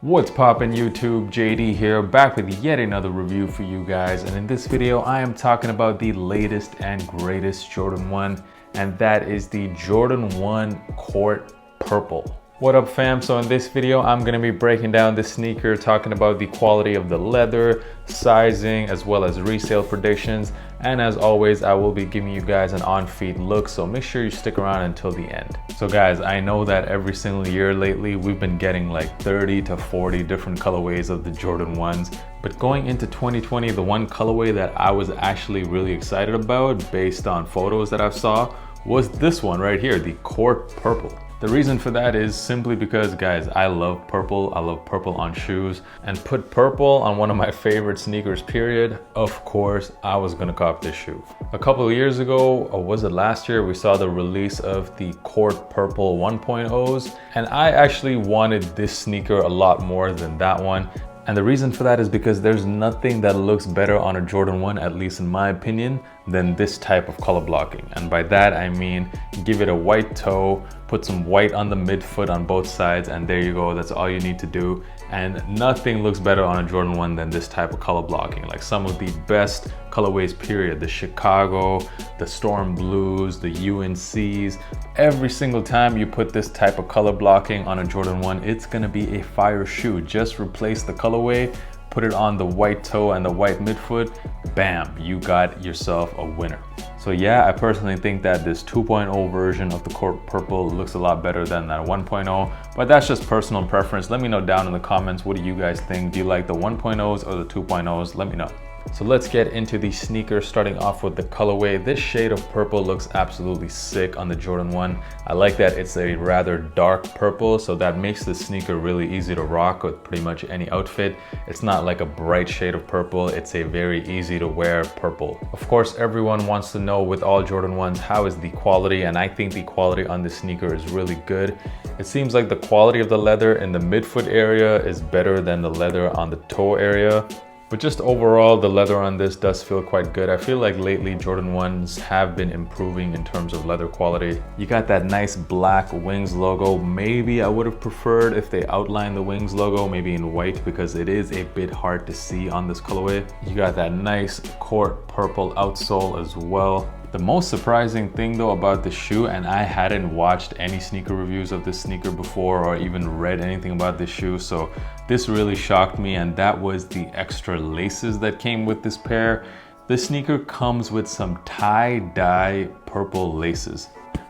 What's poppin' YouTube? JD here, back with yet another review for you guys, and in this video I am talking about the latest and greatest Jordan 1, and that is the Jordan 1 Court Purple. What up fam? So in this video I'm going to be breaking down this sneaker, talking about the quality of the leather, sizing, as well as resale predictions, and as always I will be giving you guys an on-feet look, so make sure you stick around until the end. So guys, I know that every single year lately we've been getting like 30 to 40 different colorways of the Jordan 1s, but going into 2020, the one colorway that I was actually really excited about based on photos that I saw was this one right here, the Court Purple. The reason for that is simply because, guys, I love purple. I love purple on shoes, and put purple on one of my favorite sneakers, period. Of course, I was gonna cop this shoe. A couple of years ago, or was it last year, we saw the release of the Court Purple 1.0s, and I actually wanted this sneaker a lot more than that one. And the reason for that is because there's nothing that looks better on a Jordan 1, at least in my opinion, than this type of color blocking. And by that I mean, give it a white toe, put some white on the midfoot on both sides, and there you go, that's all you need to do. And nothing looks better on a Jordan 1 than this type of color blocking. Like some of the best colorways, period. The Chicago, the Storm Blues, the UNCs. Every single time you put this type of color blocking on a Jordan 1, it's gonna be a fire shoe. Just replace the colorway, put it on the white toe and the white midfoot, bam, you got yourself a winner. So yeah, I personally think that this 2.0 version of the Court Purple looks a lot better than that 1.0, but that's just personal preference. Let me know down in the comments, what do you guys think? Do you like the 1.0s or the 2.0s? Let me know. So let's get into the sneaker, starting off with the colorway. This shade of purple looks absolutely sick on the Jordan 1. I like that it's a rather dark purple, so that makes the sneaker really easy to rock with pretty much any outfit. It's not like a bright shade of purple, it's a very easy to wear purple. Of course, everyone wants to know with all Jordan 1s, how is the quality? And I think the quality on this sneaker is really good. It seems like the quality of the leather in the midfoot area is better than the leather on the toe area. But just overall, the leather on this does feel quite good. I feel like lately Jordan 1s have been improving in terms of leather quality. You got that nice black Wings logo. Maybe I would have preferred if they outlined the Wings logo maybe in white, because it is a bit hard to see on this colorway. You got that nice Court Purple outsole as well. The most surprising thing though about the shoe, and I hadn't watched any sneaker reviews of this sneaker before or even read anything about this shoe, so this really shocked me, and that was the extra laces that came with this pair. This sneaker comes with some tie-dye purple laces,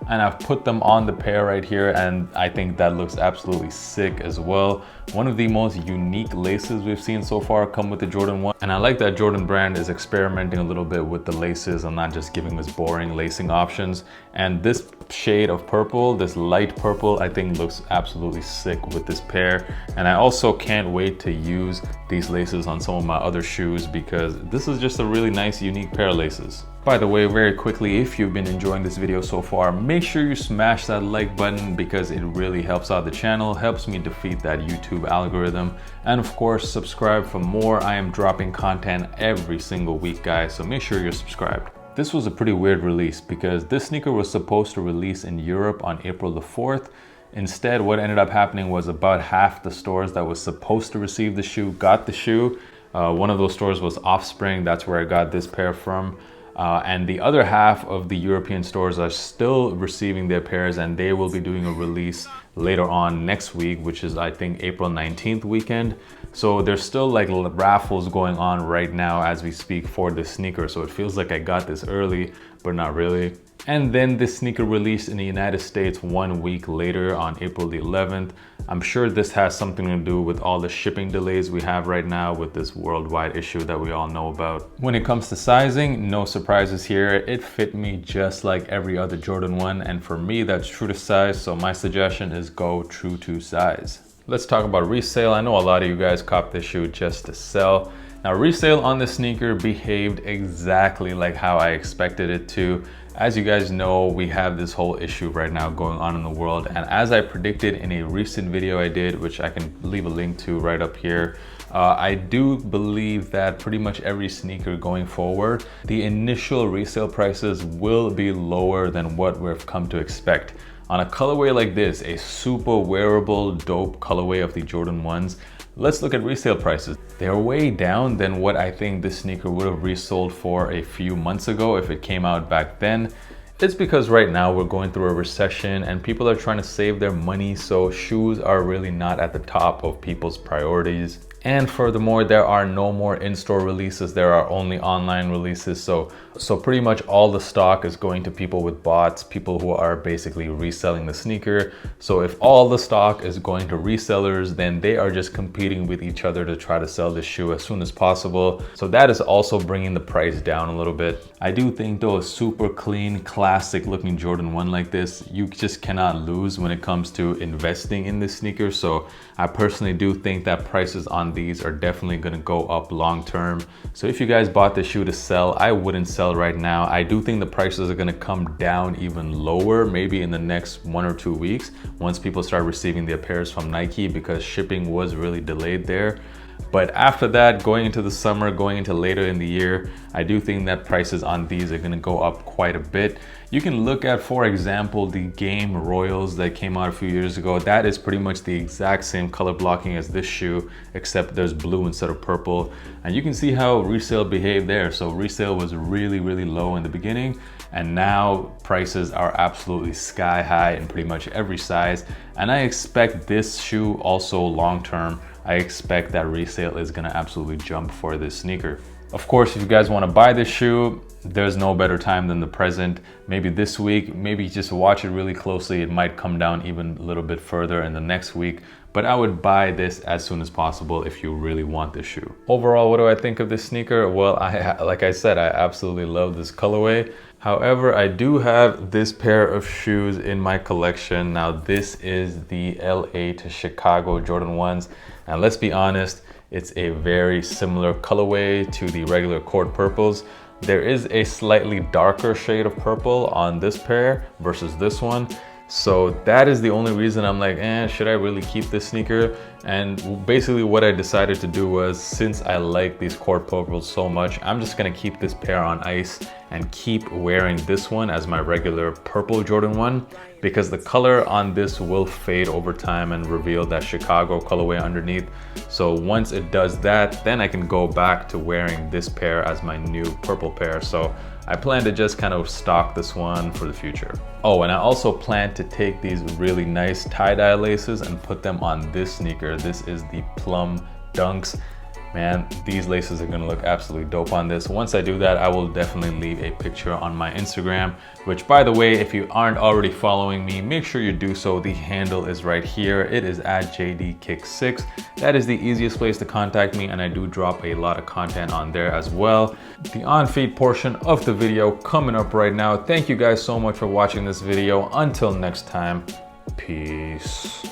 and I've put them on the pair right here, and I think that looks absolutely sick as well. One of the most unique laces we've seen so far come with the Jordan 1, and I like that Jordan brand is experimenting a little bit with the laces and not just giving us boring lacing options. And this shade of purple, this light purple, I think looks absolutely sick with this pair. And I also can't wait to use these laces on some of my other shoes, because this is just a really nice unique pair of laces. By the way, very quickly, if you've been enjoying this video so far, make sure you smash that like button, because it really helps out the channel, helps me defeat that YouTube algorithm. And of course, subscribe for more. I am dropping content every single week, guys, so make sure you're subscribed. This was a pretty weird release, because this sneaker was supposed to release in Europe on April the 4th. Instead, what ended up happening was about half the stores that was supposed to receive the shoe got the shoe. One of those stores was Offspring, that's where I got this pair from. And the other half of the European stores are still receiving their pairs, and they will be doing a release later on next week, which is I think April 19th weekend. So there's still like raffles going on right now as we speak for this sneaker. So it feels like I got this early, but not really. And then this sneaker released in the United States 1 week later on April the 11th. I'm sure this has something to do with all the shipping delays we have right now with this worldwide issue that we all know about. When it comes to sizing, no surprises here. It fit me just like every other Jordan 1, and for me that's true to size, so my suggestion is go true to size. Let's talk about resale. I know a lot of you guys copped this shoe just to sell. Now, resale on this sneaker behaved exactly like how I expected it to. As you guys know, we have this whole issue right now going on in the world, and as I predicted in a recent video I did, which I can leave a link to right up here, I do believe that pretty much every sneaker going forward, the initial resale prices will be lower than what we've come to expect. On a colorway like this, a super wearable, dope colorway of the Jordan 1s, Let's look at resale prices. They're way down than what I think this sneaker would have resold for a few months ago if it came out back then. It's because right now we're going through a recession and people are trying to save their money, so shoes are really not at the top of people's priorities. And furthermore, there are no more in-store releases, there are only online releases. So pretty much all the stock is going to people with bots, people who are basically reselling the sneaker. So if all the stock is going to resellers, then they are just competing with each other to try to sell this shoe as soon as possible. So that is also bringing the price down a little bit. I do think though, a super clean, classic looking Jordan 1 like this, you just cannot lose when it comes to investing in this sneaker. So I personally do think that prices on these are definitely going to go up long term. So if you guys bought this shoe to sell, I wouldn't sell right now. I do think the prices are going to come down even lower, maybe in the next 1 or 2 weeks, once people start receiving their pairs from Nike, because shipping was really delayed there. But after that, going into the summer, going into later in the year, I do think that prices on these are going to go up quite a bit. You can look at, for example, the Game Royals that came out a few years ago. That is pretty much the exact same color blocking as this shoe, except there's blue instead of purple. And you can see how resale behaved there. So resale was really, really low in the beginning, and now prices are absolutely sky high in pretty much every size. And I expect this shoe also long term, I expect that resale is gonna absolutely jump for this sneaker. Of course, if you guys wanna buy this shoe, there's no better time than the present. Maybe this week, maybe just watch it really closely. It might come down even a little bit further in the next week, but I would buy this as soon as possible if you really want this shoe. Overall, what do I think of this sneaker? Well, like I said, I absolutely love this colorway. However, I do have this pair of shoes in my collection. Now, this is the LA to Chicago Jordan 1s. And let's be honest, it's a very similar colorway to the regular court purples. There is a slightly darker shade of purple on this pair versus this one. So that is the only reason I'm like, should I really keep this sneaker? And basically what I decided to do was, since I like these court purples so much, I'm just gonna keep this pair on ice and keep wearing this one as my regular purple Jordan 1, because the color on this will fade over time and reveal that Chicago colorway underneath. So once it does that, then I can go back to wearing this pair as my new purple pair. So I plan to just kind of stock this one for the future. Oh, and I also plan to take these really nice tie-dye laces and put them on this sneaker. This is the Plum Dunks. Man, these laces are gonna look absolutely dope on this. Once I do that, I will definitely leave a picture on my Instagram, which, by the way, if you aren't already following me, make sure you do so. The handle is right here. It is at JDKick6. That is the easiest place to contact me, and I do drop a lot of content on there as well. The on-feed portion of the video coming up right now. Thank you guys so much for watching this video. Until next time, peace.